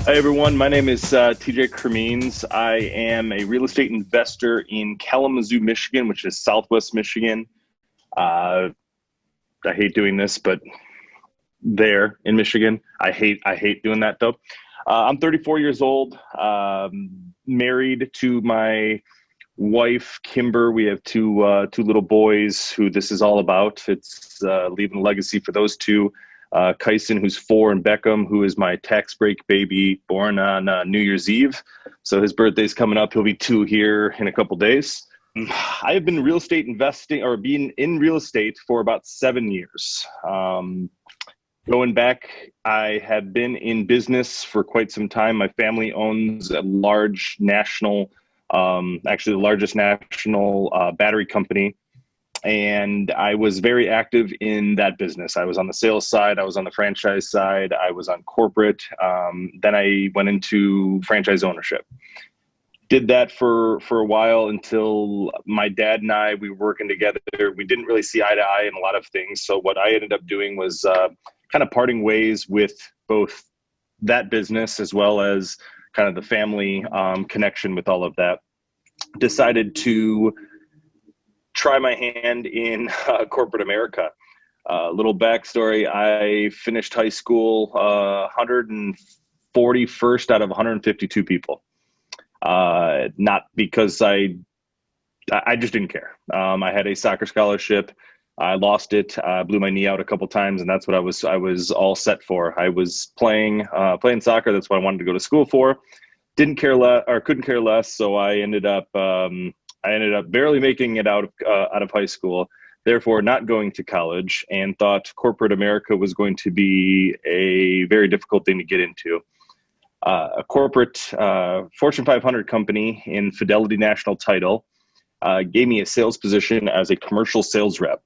Hi, everyone. My name is TJ Cremeans. I am a real estate investor in Kalamazoo, Michigan, which is Southwest Michigan. Uh, I hate doing this, but there in Michigan, I hate doing that though. I'm 34 years old, married to my wife, Kimber. We have two little boys who this is all about. It's leaving a legacy for those two. Kyson, who's 4, and Beckham, who is my tax break baby, born on New Year's Eve. So his birthday's coming up. He'll be 2 here in a couple days. I have been real estate investing or being in real estate for about 7 years. Going back, I have been in business for quite some time. My family owns a large national, actually the largest national battery company. And I was very active in that business. I was on the sales side. I was on the franchise side. I was on corporate. Then I went into franchise ownership. Did that for a while until my dad and we were working together. We didn't really see eye to eye in a lot of things. So what I ended up doing was kind of parting ways with both that business as well as kind of the family connection with all of that. Decided to try my hand in corporate America. Little backstory, I finished high school 141st out of 152 people. Not because I just didn't care. I had a soccer scholarship. I lost it. I blew my knee out a couple times, and that's what I was all set for. I was playing soccer. That's what I wanted to go to school for. Didn't care less, or couldn't care less. So I ended up barely making it out of high school, therefore not going to college, and thought corporate America was going to be a very difficult thing to get into. A corporate Fortune 500 company in Fidelity National Title gave me a sales position as a commercial sales rep.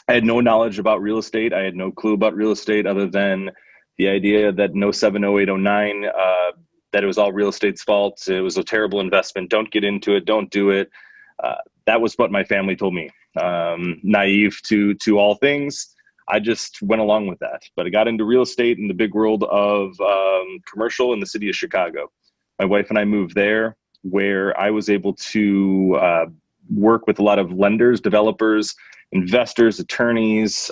I had no knowledge about real estate. I had no clue about real estate other than the idea that in 07, 08, 09, that it was all real estate's fault. It was a terrible investment. Don't get into it. Don't do it. That was what my family told me. Naive to all things. I just went along with that. But I got into real estate in the big world of commercial in the city of Chicago. My wife and I moved there, where I was able to work with a lot of lenders, developers, investors, attorneys,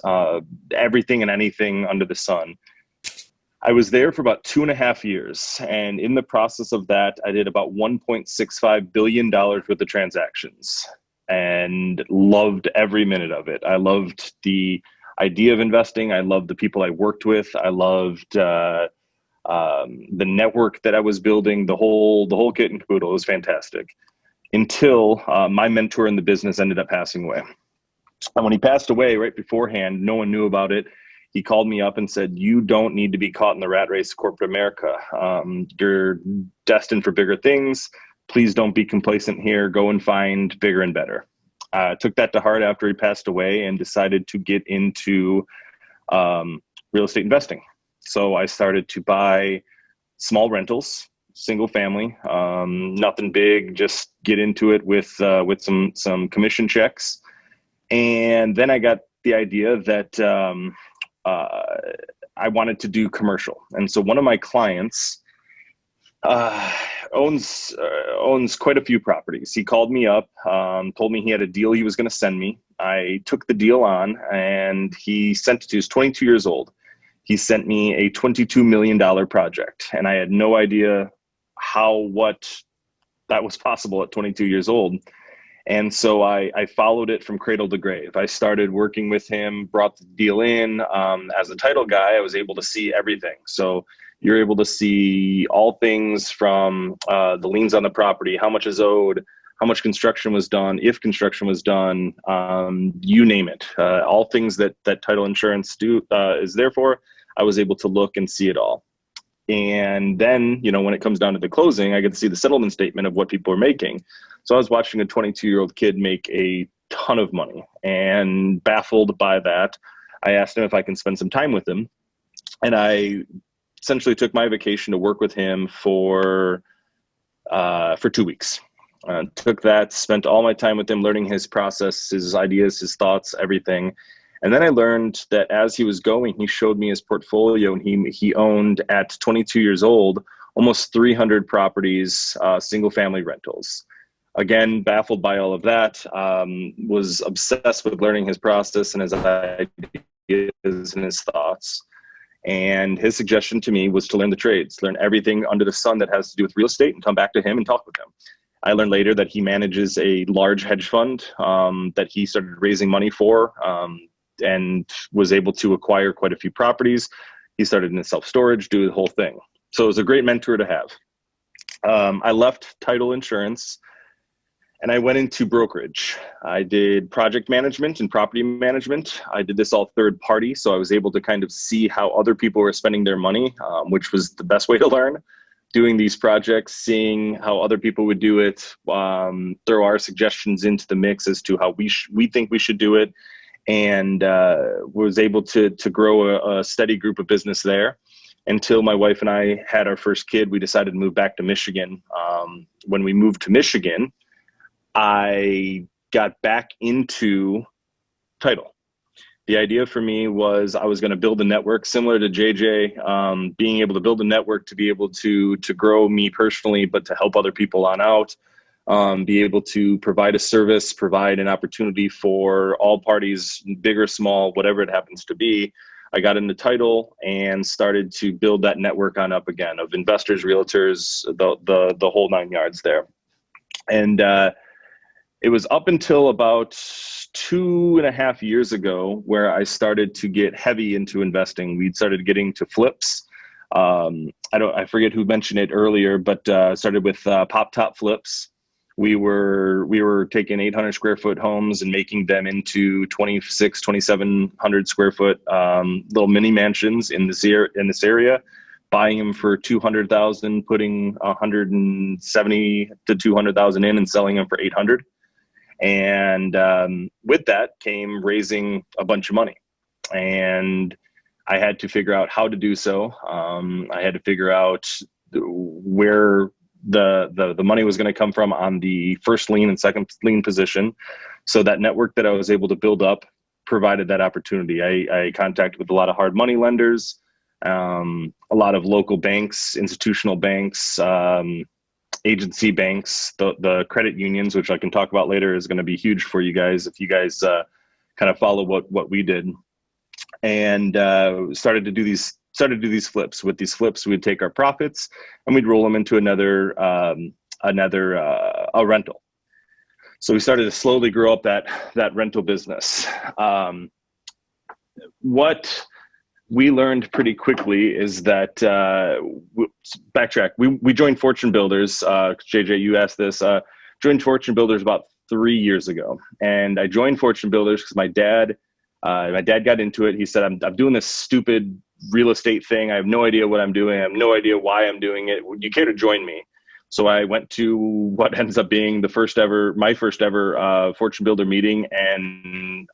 everything and anything under the sun. I was there for about 2.5 years. And in the process of that, I did about $1.65 billion worth of transactions and loved every minute of it. I loved the idea of investing. I loved the people I worked with. I loved the network that I was building, the whole kit and caboodle. It was fantastic until my mentor in the business ended up passing away. And when he passed away right beforehand, no one knew about it. He called me up and said, "You don't need to be caught in the rat race of corporate America. You're destined for bigger things. Please don't be complacent here. Go and find bigger and better." I took that to heart after he passed away and decided to get into real estate investing. So I started to buy small rentals, single family, nothing big, just get into it with some commission checks. And then I got the idea that I wanted to do commercial. And so one of my clients owns quite a few properties. He called me up, told me he had a deal he was going to send me. I took the deal on, and he sent it to, he was 22 years old. He sent me a $22 million project, and I had no idea what that was possible at 22 years old. And so I followed it from cradle to grave. I started working with him, brought the deal in. As a title guy, I was able to see everything. So you're able to see all things from the liens on the property, how much is owed, how much construction was done, if construction was done, you name it. All things that title insurance is there for, I was able to look and see it all. And then, when it comes down to the closing, I get to see the settlement statement of what people are making. So I was watching a 22-year-old kid make a ton of money, and baffled by that, I asked him if I can spend some time with him. And I essentially took my vacation to work with him for 2 weeks. Took that, spent all my time with him, learning his process, his ideas, his thoughts, everything. And then I learned that as he was going, he showed me his portfolio, and he owned at 22 years old almost 300 properties, single family rentals. Again, baffled by all of that, was obsessed with learning his process and his ideas and his thoughts. And his suggestion to me was to learn the trades, learn everything under the sun that has to do with real estate, and come back to him and talk with him. I learned later that he manages a large hedge fund that he started raising money for, and was able to acquire quite a few properties. He started in self-storage, do the whole thing. So it was a great mentor to have. I left title insurance and I went into brokerage. I did project management and property management. I did this all third party, so I was able to kind of see how other people were spending their money, which was the best way to learn. Doing these projects, seeing how other people would do it, throw our suggestions into the mix as to how we think we should do it, and was able to grow a steady group of business there until my wife and I had our first kid. We decided to move back to Michigan. When we moved to Michigan, I got back into title. The idea for me was I was going to build a network similar to JJ, being able to build a network to be able to grow me personally, but to help other people on out, be able to provide a service, provide an opportunity for all parties, big or small, whatever it happens to be. I got into title and started to build that network on up again of investors, realtors, the whole 9 yards there. And it was up until about 2.5 years ago where I started to get heavy into investing. We'd started getting to flips. I forget who mentioned it earlier, but started with pop top flips. We were taking 800 square foot homes and making them into 2,700 square foot little mini mansions in this area, buying them for $200,000, putting 170 to 200,000 in, and selling them for 800. And with that came raising a bunch of money, and I had to figure out how to do so. I had to figure out where the money was going to come from on the first lien and second lien position. So that network that I was able to build up provided that opportunity. I contacted with a lot of hard money lenders, a lot of local banks, institutional banks, agency banks, the credit unions, which I can talk about later, is going to be huge for you guys if you guys kind of follow what we did. And started to do these flips. With these flips, we'd take our profits and we'd roll them into another rental. So we started to slowly grow up that rental business. What we learned pretty quickly is that, backtrack, we joined Fortune Builders. JJ, you asked this. Joined Fortune Builders about 3 years ago. And I joined Fortune Builders because my dad got into it. He said, I'm doing this stupid real estate thing. I have no idea what I'm doing. I have no idea why I'm doing it. Would you care to join me? So I went to what ends up being my first ever Fortune Builder meeting. And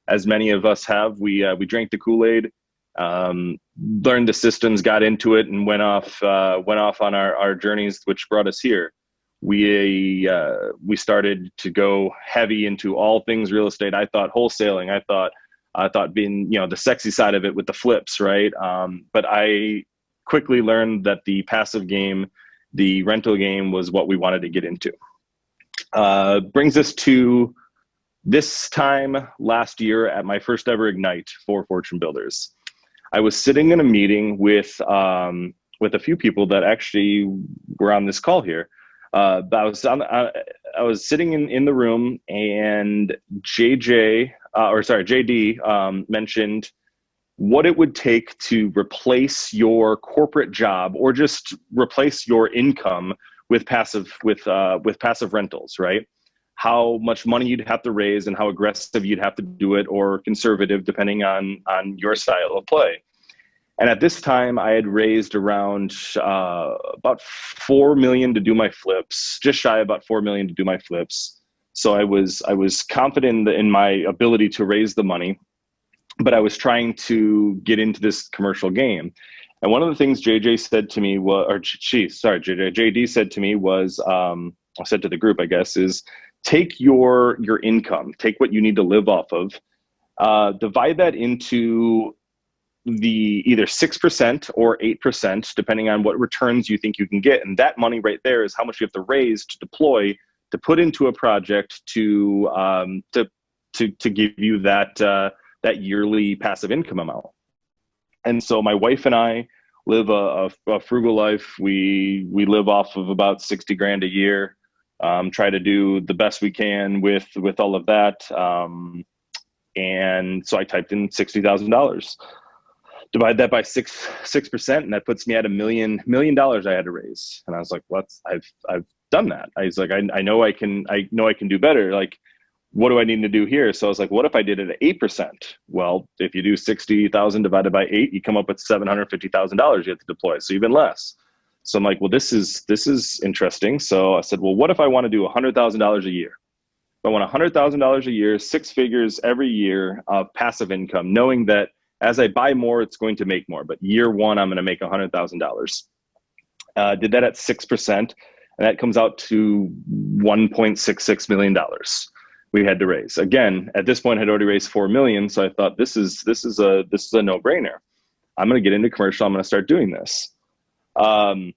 as many of us have, we drank the Kool-Aid, learned the systems, got into it, and went off on our journeys, which brought us here. We started to go heavy into all things real estate. I thought wholesaling. I thought being, the sexy side of it with the flips, right? But I quickly learned that the passive game, the rental game, was what we wanted to get into. Brings us to this time last year at my first ever Ignite for Fortune Builders. I was sitting in a meeting with a few people that actually were on this call here. I was sitting in the room, and JD mentioned what it would take to replace your corporate job or just replace your income with passive rentals, right? How much money you'd have to raise and how aggressive you'd have to do it, or conservative, depending on your style of play. And at this time, I had raised around about $4 million to do my flips, just shy of about $4 million to do my flips. So I was confident in my ability to raise the money, but I was trying to get into this commercial game. And one of the things JD said to me was, I said to the group, I guess, is take your income, take what you need to live off of, divide that into the either 6% or 8%, depending on what returns you think you can get. And that money right there is how much you have to raise to deploy, to put into a project to give you that yearly passive income amount. And so my wife and I live a frugal life. We live off of about 60 grand a year. Try to do the best we can with all of that. And so I typed in $60,000. Divide that by 6%, and that puts me at $1 million I had to raise. And I was like, I've done that. I was like, I know I can do better. Like, what do I need to do here? So I was like, what if I did it at 8%? Well, if you do 60,000 divided by 8, you come up with $750,000 you have to deploy. So even less. So I'm like, well, this is interesting. So I said, well, what if I want to do $100,000 a year? If I want $100,000 a year, 6 figures every year of passive income, knowing that as I buy more, it's going to make more. But year one, I'm going to make $100,000. Did that at 6%, and that comes out to $1.66 million we had to raise. Again, at this point, I had already raised $4 million, so I thought this is a no-brainer. I'm going to get into commercial. I'm going to start doing this. I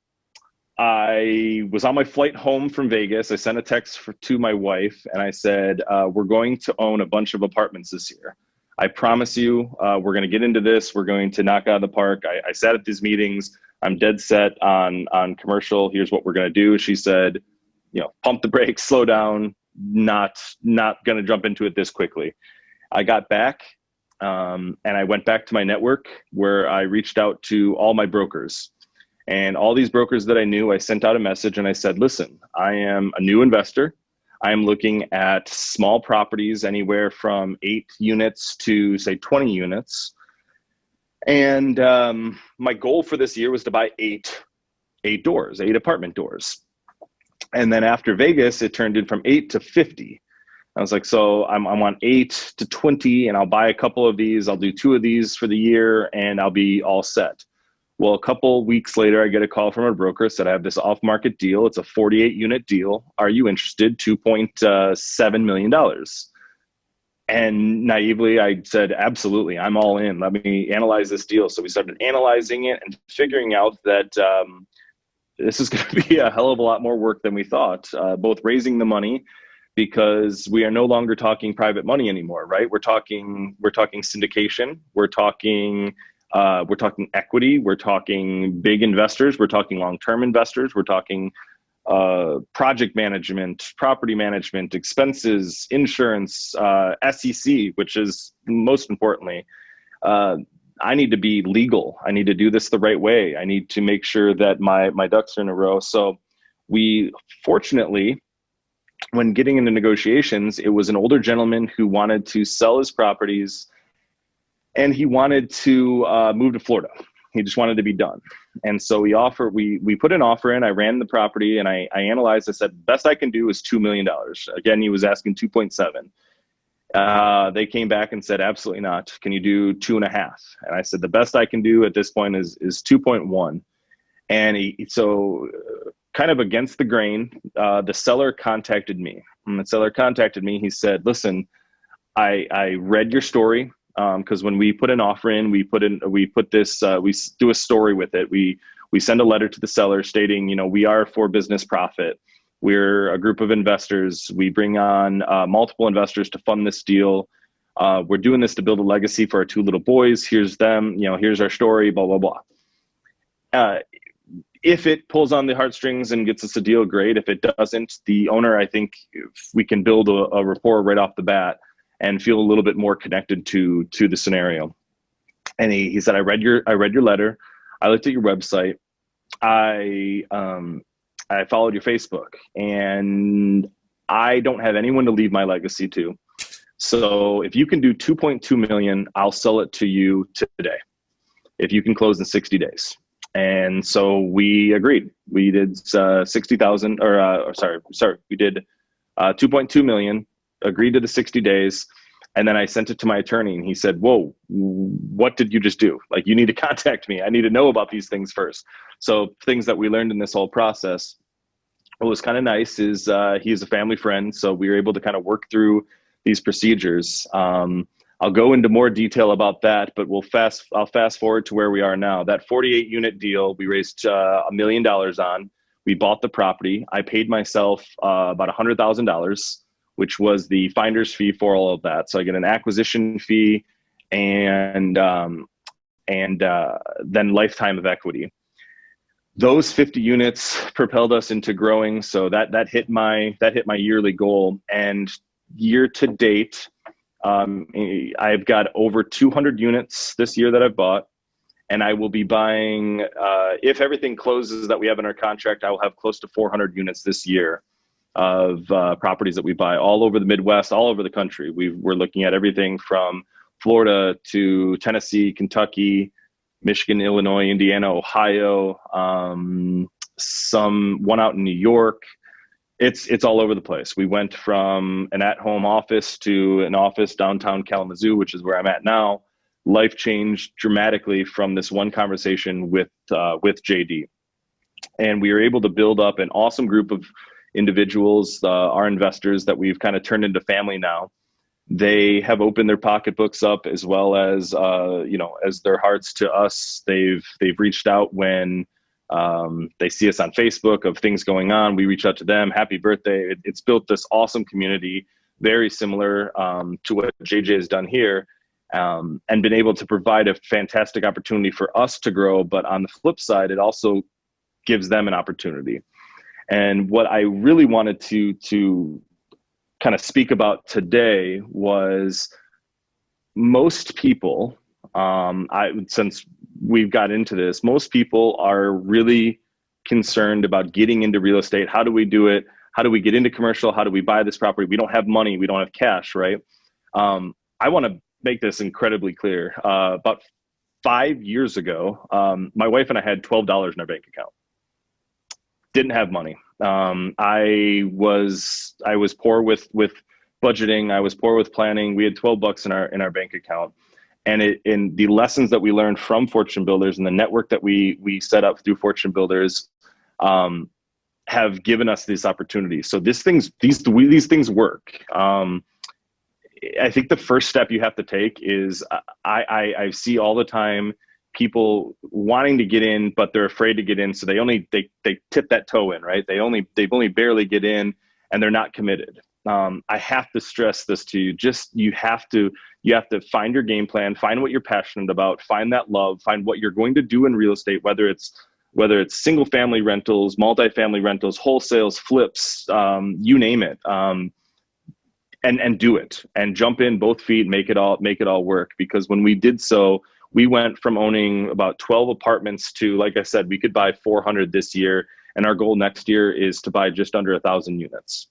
was on my flight home from Vegas. I sent a text to my wife, and I said, we're going to own a bunch of apartments this year. I promise you, we're going to get into this. We're going to knock out of the park. I sat at these meetings. I'm dead set on commercial. Here's what we're going to do. She said, pump the brakes, slow down, not going to jump into it this quickly. I got back and I went back to my network where I reached out to all my brokers. And all these brokers that I knew, I sent out a message and I said, listen, I am a new investor. I am looking at small properties anywhere from 8 units to, say, 20 units. And my goal for this year was to buy 8 apartment doors. And then after Vegas, it turned in from 8 to 50. I was like, so I'm on 8 to 20, and I'll buy a couple of these. I'll do 2 of these for the year, and I'll be all set. Well, a couple weeks later, I get a call from a broker, said, I have this off-market deal. It's a 48-unit deal. Are you interested? $2.7 million. And naively, I said, absolutely, I'm all in. Let me analyze this deal. So we started analyzing it and figuring out that this is going to be a hell of a lot more work than we thought, both raising the money, because we are no longer talking private money anymore, right? We're talking syndication. We're talking equity. We're talking big investors. We're talking long-term investors. We're talking project management, property management, expenses, insurance, SEC, which is most importantly, I need to be legal. I need to do this the right way. I need to make sure that my ducks are in a row. So we, fortunately, when getting into negotiations, it was an older gentleman who wanted to sell his properties, and he wanted to move to Florida. He just wanted to be done. And so we put an offer in. I ran the property and I analyzed. I said, best I can do is $2 million. Again, he was asking 2.7. They came back and said, absolutely not. Can you do 2.5? And I said, the best I can do at this point is 2.1. And so kind of against the grain, the seller contacted me. And the seller contacted me. He said, listen, I read your story. Because when we put an offer in, we do a story with it. We send a letter to the seller stating, we are for business profit. We're a group of investors. We bring on multiple investors to fund this deal. We're doing this to build a legacy for our 2 little boys. Here's them. Here's our story. Blah blah blah. If it pulls on the heartstrings and gets us a deal, great. If it doesn't, the owner, I think, if we can build a rapport right off the bat and feel a little bit more connected to the scenario. And he said, I read your letter. I looked at your website. I followed your Facebook, and I don't have anyone to leave my legacy to. So if you can do 2.2 million, I'll sell it to you today, if you can close in 60 days. And so we agreed. We did 60,000, we did 2.2 million. Agreed to the 60 days. And then I sent it to my attorney, and he said, whoa, what did you just do? Like, you need to contact me. I need to know about these things first. So things that we learned in this whole process, what was kind of nice is he's a family friend. So we were able to kind of work through these procedures. I'll go into more detail about that, but I'll fast forward to where we are now. That 48 unit deal, we raised $1 million on. We bought the property. I paid myself about $100,000, which was the finder's fee for all of that. So I get an acquisition fee and then lifetime of equity. Those 50 units propelled us into growing. So that hit my yearly goal. And year to date, I've got over 200 units this year that I've bought, and I will be buying, if everything closes that we have in our contract, I will have close to 400 units this year of properties that we buy all over the Midwest, all over the country. We're looking at everything from Florida to Tennessee, Kentucky, Michigan, Illinois, Indiana, Ohio, one out in New York. It's all over the place. We went from an at-home office to an office downtown Kalamazoo, which is where I'm at now. Life changed dramatically from this one conversation with JD. And we were able to build up an awesome group of individuals, our investors that we've kind of turned into family now. They have opened their pocketbooks up as well as, as their hearts to us. They've reached out when they see us on Facebook of things going on. We reach out to them. Happy birthday. It's built this awesome community, very similar to what JJ has done here, and been able to provide a fantastic opportunity for us to grow. But on the flip side, it also gives them an opportunity. And what I really wanted to kind of speak about today was most people, since we've got into this, most people are really concerned about getting into real estate. How do we do it? How do we get into commercial? How do we buy this property? We don't have money. We don't have cash, right? I want to make this incredibly clear. About 5 years ago, my wife and I had $12 in our bank account. Didn't have money. I was poor with budgeting. I was poor with planning. We had $12 in our bank account. And in the lessons that we learned from Fortune Builders and the network that we set up through Fortune Builders have given us this opportunity. So these things work. I think the first step you have to take is I see all the time people wanting to get in, but they're afraid to get in. So they tip that toe in, right? They've only barely get in and they're not committed. I have to stress this to you. You have to find your game plan, find what you're passionate about, find that love, find what you're going to do in real estate, whether it's single family rentals, multifamily rentals, wholesales, flips, you name it. And do it and jump in both feet, make it all work. Because when we did so, we went from owning about 12 apartments to, like I said, we could buy 400 this year. And our goal next year is to buy just under 1,000 units.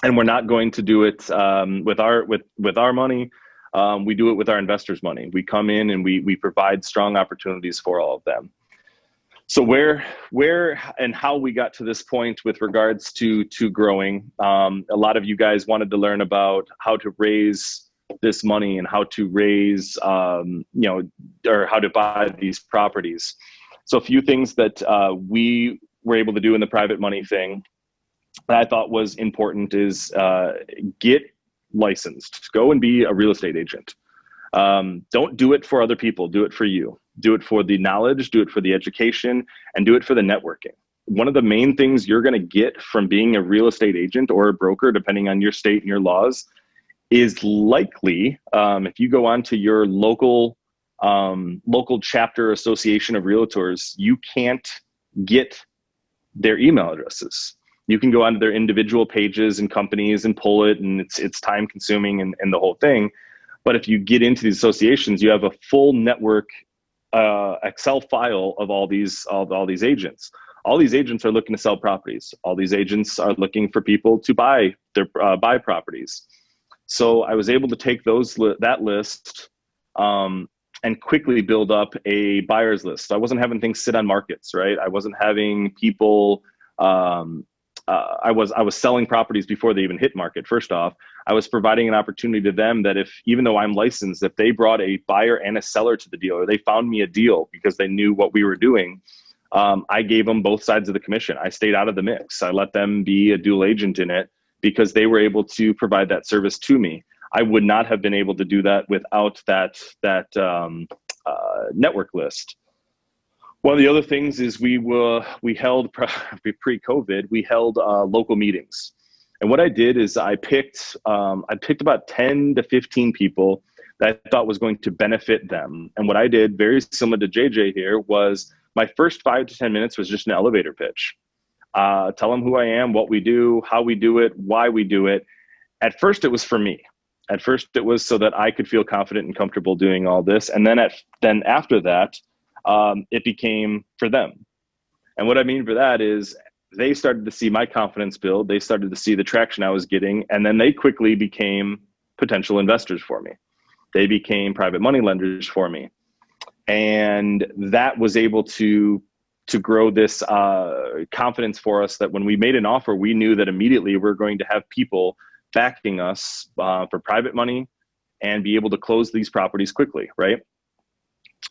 And we're not going to do it with our money. We do it with our investors' money. We come in and we provide strong opportunities for all of them. So where and how we got to this point with regards to growing, a lot of you guys wanted to learn about how to raise this money and how to raise, or how to buy these properties. So a few things that we were able to do in the private money thing that I thought was important is get licensed. Go and be a real estate agent. Don't do it for other people. Do it for you. Do it for the knowledge, do it for the education, and do it for the networking. One of the main things you're going to get from being a real estate agent or a broker, depending on your state and your laws, is likely, if you go onto your local chapter association of realtors, you can't get their email addresses. You can go onto their individual pages and companies and pull it, and it's time consuming and the whole thing. But if you get into these associations, you have a full network Excel file of all these agents. All these agents are looking to sell properties. All these agents are looking for people to buy properties. So I was able to take that list and quickly build up a buyer's list. I wasn't having things sit on markets, right? I wasn't having people. I was selling properties before they even hit market. First off, I was providing an opportunity to them that even though I'm licensed, if they brought a buyer and a seller to the deal, or they found me a deal because they knew what we were doing, I gave them both sides of the commission. I stayed out of the mix. I let them be a dual agent in it because they were able to provide that service to me. I would not have been able to do that without that network list. One of the other things is we held pre-COVID, we held local meetings. And what I did is I picked about 10 to 15 people that I thought was going to benefit them. And what I did, very similar to JJ here, was my first 5 to 10 minutes was just an elevator pitch. Tell them who I am, what we do, how we do it, why we do it. At first, it was for me. At first, it was so that I could feel confident and comfortable doing all this. And then after that, it became for them. And what I mean for that is they started to see my confidence build. They started to see the traction I was getting. And then they quickly became potential investors for me. They became private money lenders for me. And that was able to grow this confidence for us that when we made an offer, we knew that immediately we're going to have people backing us for private money and be able to close these properties quickly, right?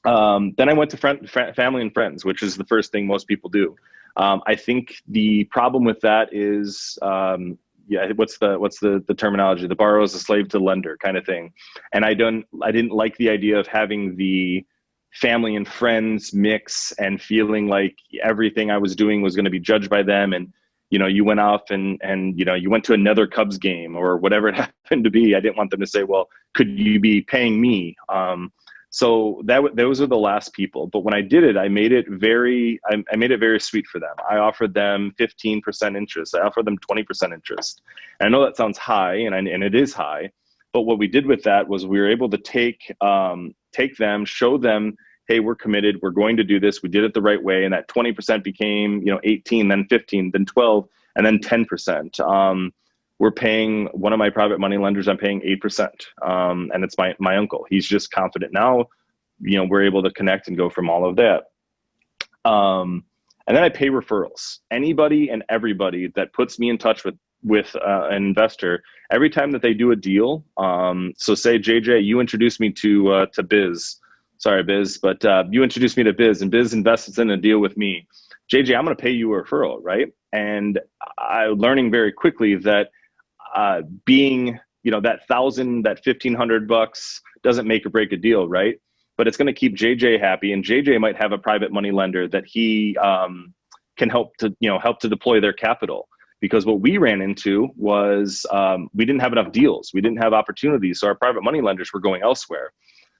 Then I went to family and friends, which is the first thing most people do. I think the problem with that is, what's the terminology? The borrower is a slave to the lender kind of thing. And I didn't like the idea of having the family and friends mix and feeling like everything I was doing was going to be judged by them. And, you went off and you went to another Cubs game or whatever it happened to be. I didn't want them to say, well, could you be paying me? So those are the last people. But when I did it, I made it very sweet for them. I offered them 15% interest. I offered them 20% interest. And I know that sounds high, and it is high. But what we did with that was we were able to take them, show them, hey, we're committed. We're going to do this. We did it the right way. And that 20% became 18, then 15, then 12, and then 10%. We're paying one of my private money lenders, I'm paying 8%. And it's my uncle. He's just confident now. We're able to connect and go from all of that. And then I pay referrals. Anybody and everybody that puts me in touch with an investor, every time that they do a deal. So say, JJ, you introduced me to Biz. Sorry, Biz, but you introduced me to Biz, and Biz invests in a deal with me. JJ, I'm going to pay you a referral, right? And I'm learning very quickly that being, that $1,000, that $1,500 doesn't make or break a deal, right? But it's going to keep JJ happy, and JJ might have a private money lender that he can help to deploy their capital. Because what we ran into was we didn't have enough deals, we didn't have opportunities, so our private money lenders were going elsewhere.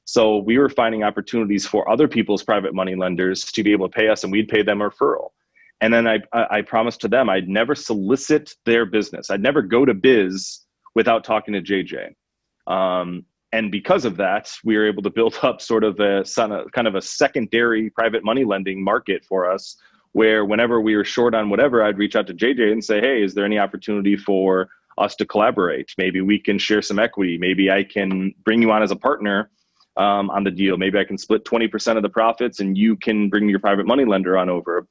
So we were finding opportunities for other people's private money lenders to be able to pay us, and we'd pay them a referral. And then I promised to them I'd never solicit their business. I'd never go to Biz without talking to JJ. And because of that, we were able to build up sort of kind of a secondary private money lending market for us, where whenever we were short on whatever, I'd reach out to JJ and say, hey, is there any opportunity for us to collaborate? Maybe we can share some equity. Maybe I can bring you on as a partner on the deal. Maybe I can split 20% of the profits and you can bring your private money lender on over.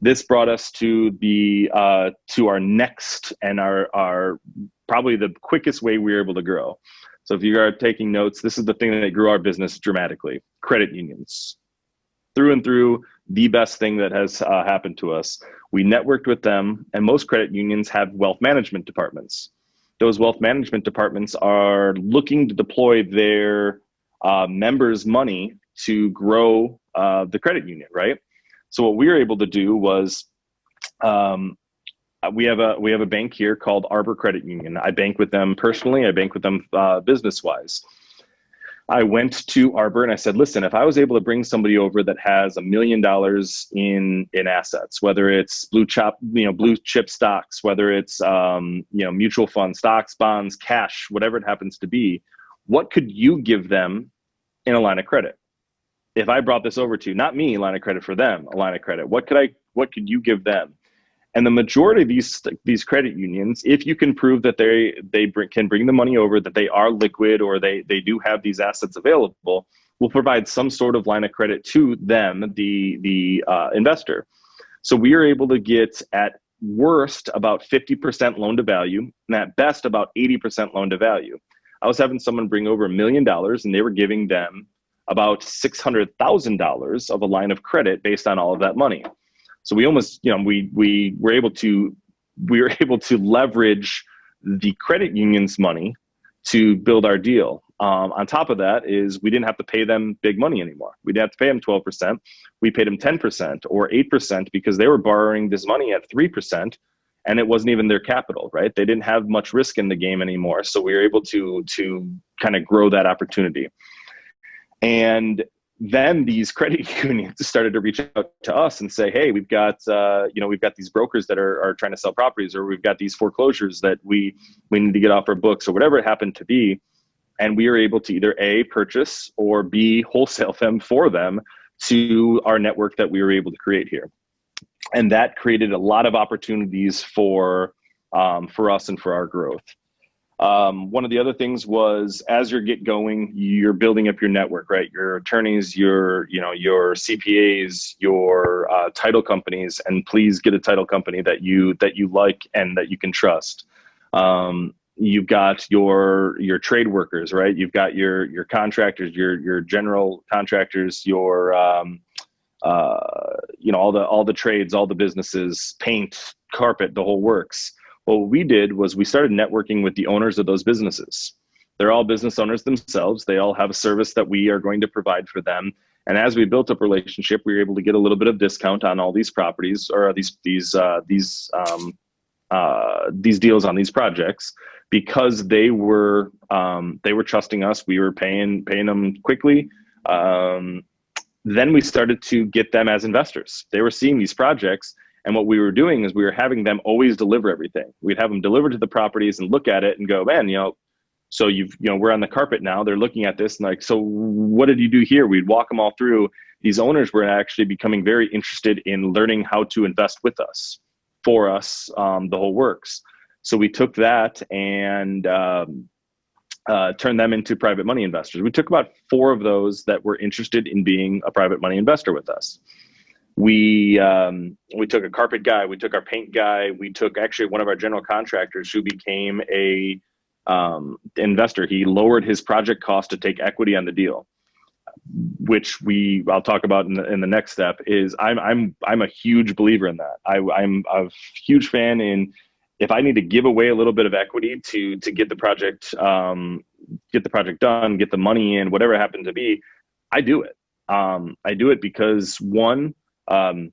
This brought us to our next and our probably the quickest way we were able to grow. So if you are taking notes, this is the thing that grew our business dramatically. Credit unions. Through and through, the best thing that has happened to us. We networked with them, and most credit unions have wealth management departments. Those wealth management departments are looking to deploy their members' money to grow the credit union, right? So what we were able to do was we have a bank here called Arbor Credit Union. I bank with them personally. I bank with them business-wise. I went to Arbor and I said, listen, if I was able to bring somebody over that has $1 million in assets, whether it's blue chip stocks, whether it's mutual funds, stocks, bonds, cash, whatever it happens to be, what could you give them in a line of credit? If I brought this over to you, not me, line of credit for them, a line of credit, what could you give them? And the majority of these credit unions, if you can prove that can bring the money over, that they are liquid or they do have these assets available, will provide some sort of line of credit to them, the investor. So we are able to get at worst about 50% loan to value, and at best about 80% loan to value. I was having someone bring over $1 million, and they were giving them about $600,000 of a line of credit based on all of that money. So we almost, we were able to leverage the credit union's money to build our deal. On top of that is we didn't have to pay them big money anymore. We didn't have to pay them 12%. We paid them 10% or 8% because they were borrowing this money at 3%, and it wasn't even their capital, right? They didn't have much risk in the game anymore. So we were able to kind of grow that opportunity. And then these credit unions started to reach out to us and say, hey, we've got these brokers that are trying to sell properties, or we've got these foreclosures that we need to get off our books, or whatever it happened to be. And we were able to either A, purchase, or B, wholesale them for them to our network that we were able to create here. And that created a lot of opportunities for us and for our growth. One of the other things was, as you're going, you're building up your network, right? Your attorneys, your CPAs, your title companies, and please get a title company that you like and that you can trust. You've got your trade workers, right? You've got your contractors, your general contractors, your all the trades, all the businesses, paint, carpet, the whole works. What we did was we started networking with the owners of those businesses. They're all business owners themselves. They all have a service that we are going to provide for them. And as we built up a relationship, we were able to get a little bit of discount on all these properties, or these deals on these projects, because they were trusting us. We were paying them quickly. Then we started to get them as investors. They were seeing these projects, and what we were doing is we were having them always deliver everything. We'd have them deliver to the properties and look at it and go, man, so we're on the carpet now. They're looking at this and like, so what did you do here? We'd walk them all through. These owners were actually becoming very interested in learning how to invest with us, for us, the whole works. So we took that and turned them into private money investors. We took about 4 of those that were interested in being a private money investor with us. We took a carpet guy, we took our paint guy, we took actually one of our general contractors who became a investor. He lowered his project cost to take equity on the deal, which I'll talk about in the next step. Is I'm a huge believer in that. I'm a huge fan in, if I need to give away a little bit of equity to get the project done, get the money in, whatever it happened to be, I do it. I do it because, one, I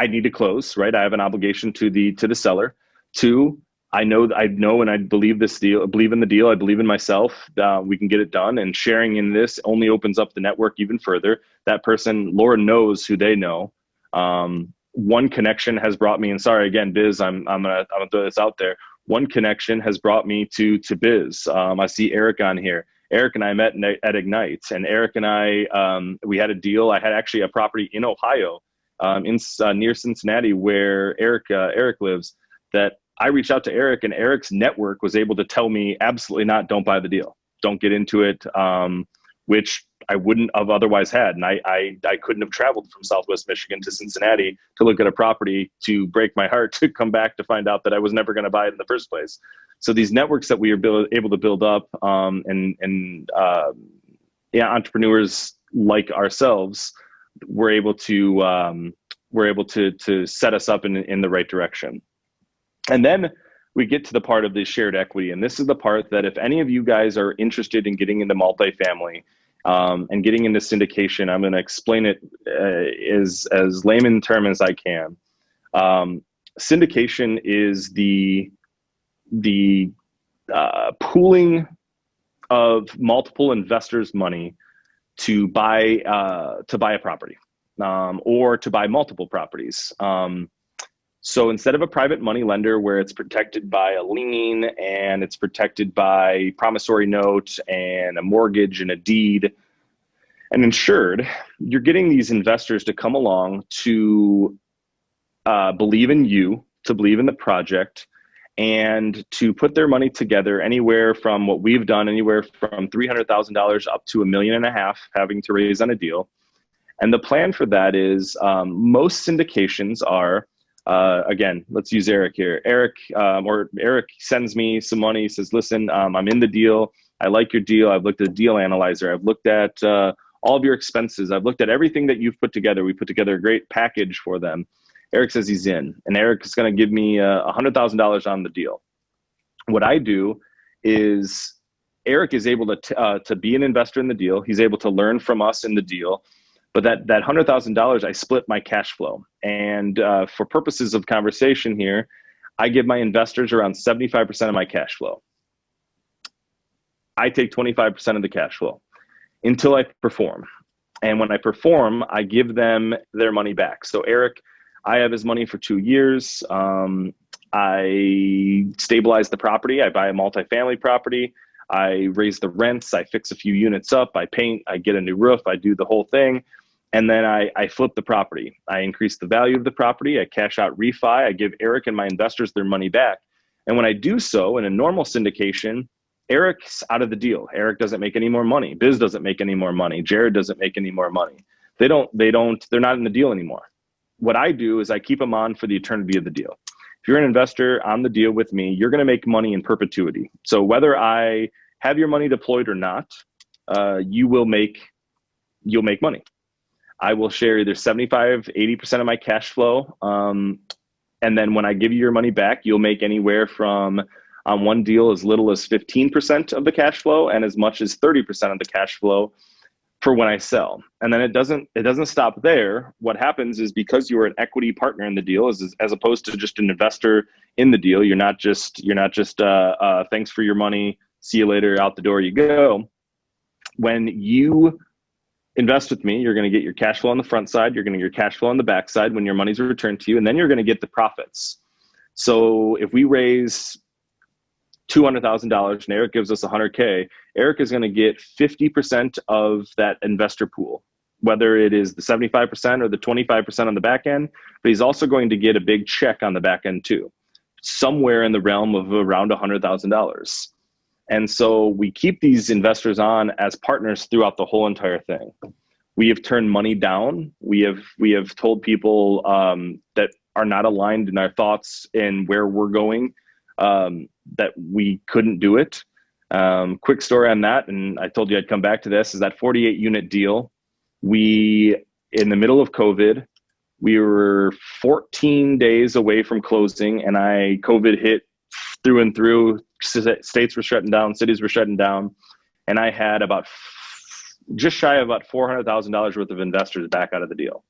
need to close, right? I have an obligation to the seller. 2, I know and I believe in the deal. I believe in myself. We can get it done, and sharing in this only opens up the network even further. That person, Laura, knows who they know. One connection has brought me, and sorry again, Biz, I'm gonna throw this out there. One connection has brought me to Biz. I see Eric on here. Eric and I met at Ignite, and Eric and I, we had a deal. I had actually a property in Ohio, near Cincinnati, where Eric lives, that I reached out to Eric, and Eric's network was able to tell me, absolutely not, don't buy the deal. Don't get into it, which I wouldn't have otherwise had. And I couldn't have traveled from Southwest Michigan to Cincinnati to look at a property, to break my heart, to come back to find out that I was never going to buy it in the first place. So these networks that we are able to build up, entrepreneurs like ourselves were able to set us up in the right direction. And then we get to the part of the shared equity. And this is the part that if any of you guys are interested in getting into multifamily and getting into syndication, I'm going to explain it as layman term as I can. Syndication is the pooling of multiple investors' money to buy a property, or to buy multiple properties. So instead of a private money lender where it's protected by a lien and it's protected by promissory note and a mortgage and a deed and insured, you're getting these investors to come along to believe in you, to believe in the project, and to put their money together anywhere from what we've done, anywhere from $300,000 up to $1.5 million having to raise on a deal. And the plan for that is most syndications are, again, let's use Eric here. Eric sends me some money, says, listen, I'm in the deal. I like your deal. I've looked at the deal analyzer. I've looked at all of your expenses. I've looked at everything that you've put together. We put together a great package for them. Eric says he's in, and Eric is going to give me $100,000 on the deal. What I do is Eric is able to be an investor in the deal. He's able to learn from us in the deal. But that $100,000, I split my cash flow. And for purposes of conversation here, I give my investors around 75% of my cash flow. I take 25% of the cash flow until I perform. And when I perform, I give them their money back. So Eric, I have his money for 2 years. I stabilize the property. I buy a multifamily property. I raise the rents. I fix a few units up. I paint. I get a new roof. I do the whole thing. And then I flip the property. I increase the value of the property. I cash out refi. I give Eric and my investors their money back. And when I do so in a normal syndication, Eric's out of the deal. Eric doesn't make any more money. Biz doesn't make any more money. Jared doesn't make any more money. They're not in the deal anymore. What I do is I keep them on for the eternity of the deal. If you're an investor on the deal with me, you're going to make money in perpetuity. So whether I have your money deployed or not, you'll make money. I will share either 75, 80% of my cash flow. And then when I give you your money back, you'll make anywhere from on one deal as little as 15% of the cash flow and as much as 30% of the cash flow for when I sell. And then it doesn't stop there. What happens is because you are an equity partner in the deal, as opposed to just an investor in the deal, you're not just thanks for your money, see you later, out the door you go. When you invest with me, you're going to get your cash flow on the front side, you're going to get your cash flow on the back side when your money's returned to you, and then you're going to get the profits. So if we raise $200,000 and Eric gives us $100K, Eric is going to get 50% of that investor pool, whether it is the 75% or the 25% on the back end, but he's also going to get a big check on the back end too, somewhere in the realm of around $100,000. And so we keep these investors on as partners throughout the whole entire thing. We have turned money down. We have told people that are not aligned in our thoughts and where we're going, that we couldn't do it. Quick story on that, and I told you I'd come back to this, is that 48 unit deal. We, in the middle of COVID, we were 14 days away from closing, and COVID hit through and through. States were shutting down, cities were shutting down, and I had just shy of about $400,000 worth of investors back out of the deal.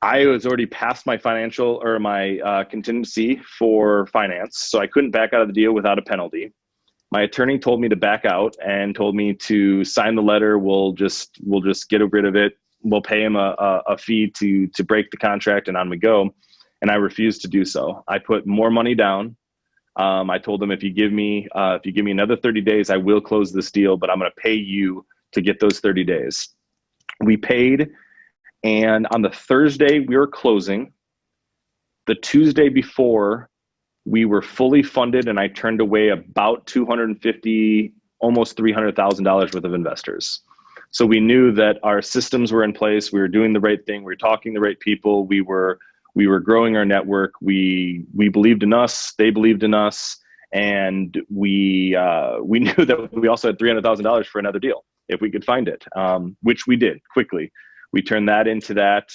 I was already past my financial or my contingency for finance, so I couldn't back out of the deal without a penalty. My attorney told me to back out and told me to sign the letter. We'll just get rid of it. We'll pay him a fee to break the contract, and on we go. And I refused to do so. I put more money down. I told them, if you give me another 30 days, I will close this deal, but I'm going to pay you to get those 30 days. We paid. And on the Thursday we were closing, the Tuesday before, we were fully funded, and I turned away about $250,000, almost $300,000 worth of investors. So we knew that our systems were in place. We were doing the right thing. We were talking to the right people. We were growing our network. We believed in us. They believed in us, and we knew that we also had $300,000 for another deal if we could find it, which we did quickly. We turned that into that.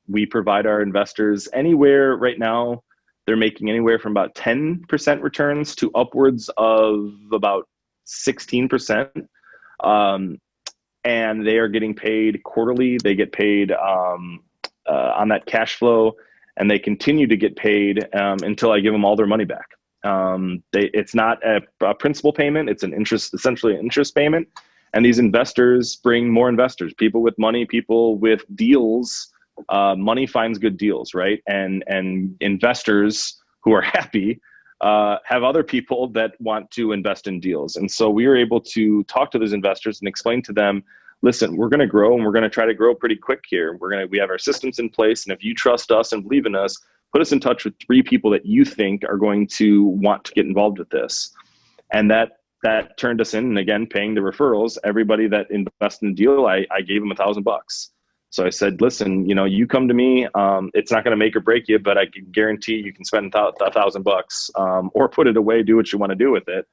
We provide our investors anywhere right now. They're making anywhere from about 10% returns to upwards of about 16%. And they are getting paid quarterly. They get paid on that cash flow, and they continue to get paid until I give them all their money back. It's not a principal payment. It's essentially an interest payment. And these investors bring more investors, people with money, people with deals. Money finds good deals, right? And investors who are happy have other people that want to invest in deals. And so we were able to talk to those investors and explain to them, listen, we're going to grow, and we're going to try to grow pretty quick here. We have our systems in place, and if you trust us and believe in us, put us in touch with 3 people that you think are going to want to get involved with this. And that turned us in, and again, paying the referrals. Everybody that invested in the deal, I gave them $1,000. So I said, listen, you come to me, it's not going to make or break you, but I can guarantee you can spend $1,000 or put it away, do what you want to do with it.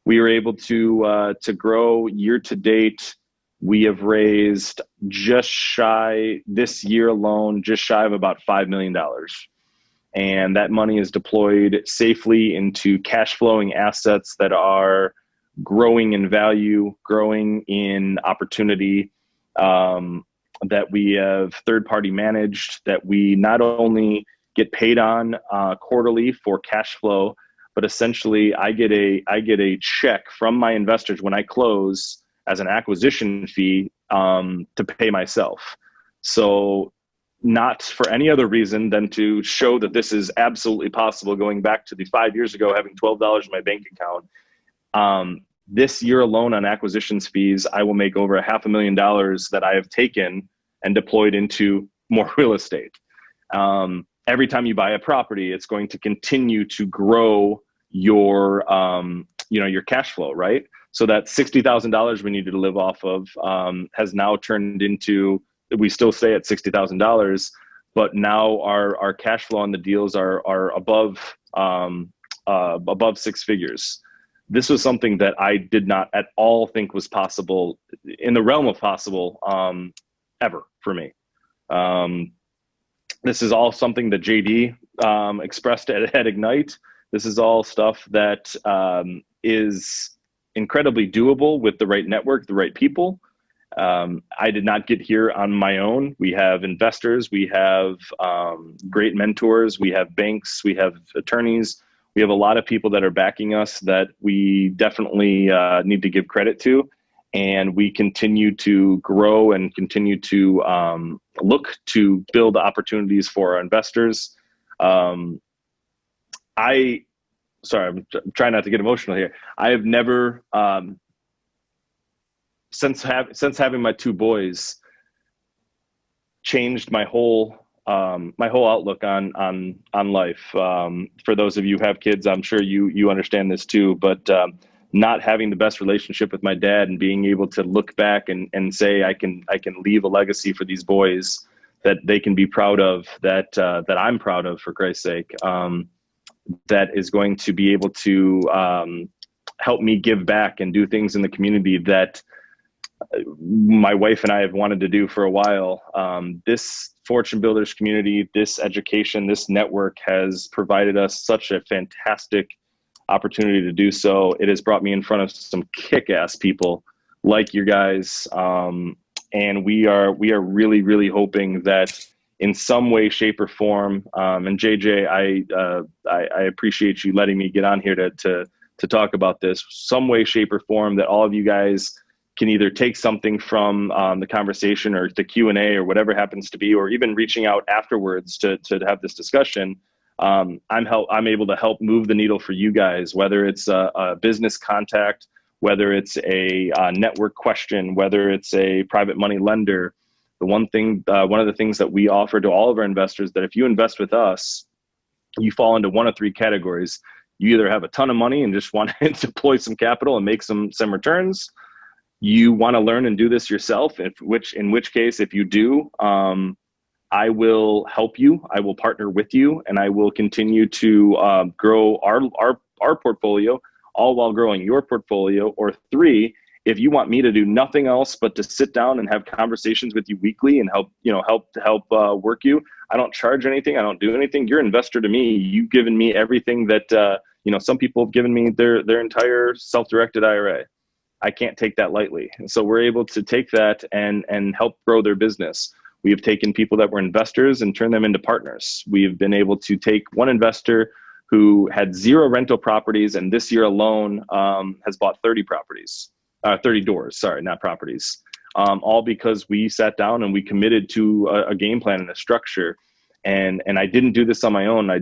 We were able to grow year to date. We have raised this year alone, just shy of about $5 million. and that money is deployed safely into cash flowing assets that are growing in value, growing in opportunity, that we have third-party managed, that we not only get paid on quarterly for cash flow, but essentially I get a check from my investors when I close as an acquisition fee to pay myself. So not for any other reason than to show that this is absolutely possible, going back to the 5 years ago, having $12 in my bank account. This year alone on acquisitions fees, I will make over $500,000 that I have taken and deployed into more real estate. Every time you buy a property, it's going to continue to grow your, your cash flow, right? So that $60,000 we needed to live off of has now turned into, we still stay at $60,000, but now our cash flow on the deals are above six figures. This was something that I did not at all think was possible, in the realm of possible, ever for me. This is all something that JD expressed at Ignite. This is all stuff that is incredibly doable with the right network, the right people. I did not get here on my own. We have investors, we have great mentors, we have banks, we have attorneys. We have a lot of people that are backing us that we definitely need to give credit to. And we continue to grow and continue to look to build opportunities for our investors. I'm trying not to get emotional here. I have never, since having my two boys, changed my whole outlook on life. For those of you who have kids, I'm sure you understand this too, but not having the best relationship with my dad and being able to look back and say, I can leave a legacy for these boys that they can be proud of, that I'm proud of, for Christ's sake, that is going to be able to help me give back and do things in the community that my wife and I have wanted to do for a while. This Fortune Builders community, this education, this network has provided us such a fantastic opportunity to do so. It has brought me in front of some kick-ass people like you guys. And we are really, really hoping that in some way, shape, or form, and JJ, I appreciate you letting me get on here to talk about this, some way, shape, or form, that all of you guys can either take something from the conversation or the Q&A or whatever happens to be, or even reaching out afterwards to have this discussion. I'm able to help move the needle for you guys, whether it's a business contact, whether it's a network question, whether it's a private money lender. One of the things that we offer to all of our investors, that if you invest with us, you fall into one of three categories. You either have a ton of money and just want to deploy some capital and make some returns. You want to learn and do this yourself, in which case, if you do, I will help you. I will partner with you, and I will continue to grow our portfolio, all while growing your portfolio. Or three, if you want me to do nothing else but to sit down and have conversations with you weekly and help work you, I don't charge anything. I don't do anything. You're an investor to me. You've given me everything that some people have given me their entire self-directed IRA. I can't take that lightly. And so we're able to take that and help grow their business. We have taken people that were investors and turned them into partners. We have been able to take one investor who had 0 rental properties, and this year alone has bought 30 doors, not properties. All because we sat down and we committed to a game plan and a structure. And I didn't do this on my own. I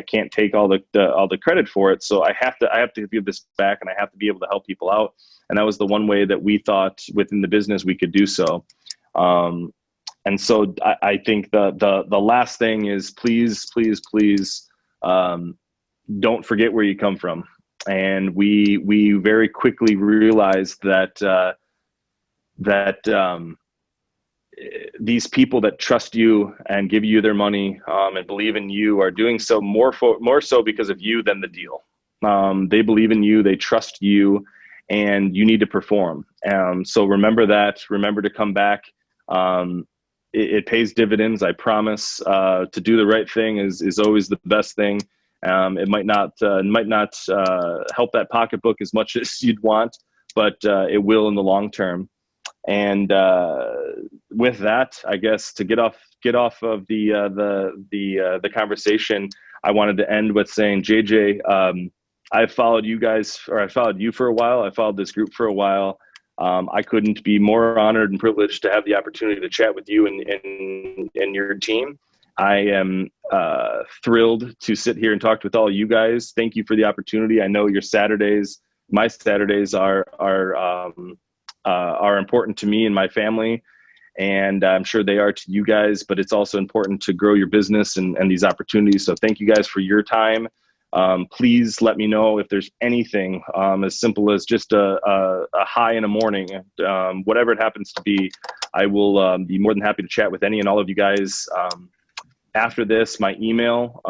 can't take all the credit for it. So I have to give this back, and I have to be able to help people out. And that was the one way that we thought within the business we could do so. And so I think the last thing is, please, don't forget where you come from. And we very quickly realized that these people that trust you and give you their money and believe in you are doing so more so because of you than the deal. They believe in you, they trust you, and you need to perform. So remember that. Remember to come back. it pays dividends. I promise. To do the right thing is always the best thing. It might not help that pocketbook as much as you'd want, but it will in the long term. And with that, I guess to get off of the conversation, I wanted to end with saying, JJ, I've followed you guys, or I followed you for a while. I followed this group for a while. I couldn't be more honored and privileged to have the opportunity to chat with you and your team. I am thrilled to sit here and talk with all you guys. Thank you for the opportunity. I know your Saturdays, my Saturdays are important to me and my family, and I'm sure they are to you guys, but it's also important to grow your business and these opportunities. So thank you guys for your time. Please let me know if there's anything as simple as just a hi in the morning, whatever it happens to be. I will be more than happy to chat with any and all of you guys. After this, my email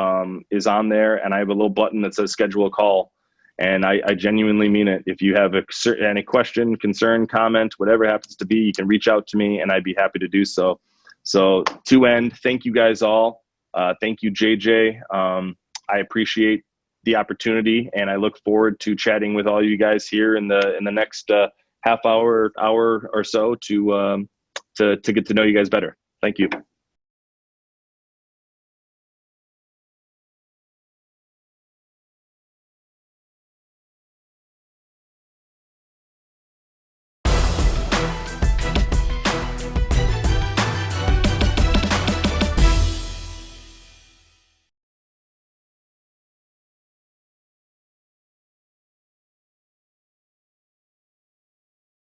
is on there, and I have a little button that says schedule a call. And I genuinely mean it. If you have any question, concern, comment, whatever it happens to be, you can reach out to me and I'd be happy to do so. So to end, thank you guys all. Thank you, JJ. I appreciate the opportunity, and I look forward to chatting with all you guys here in the next half hour or so to get to know you guys better. Thank you.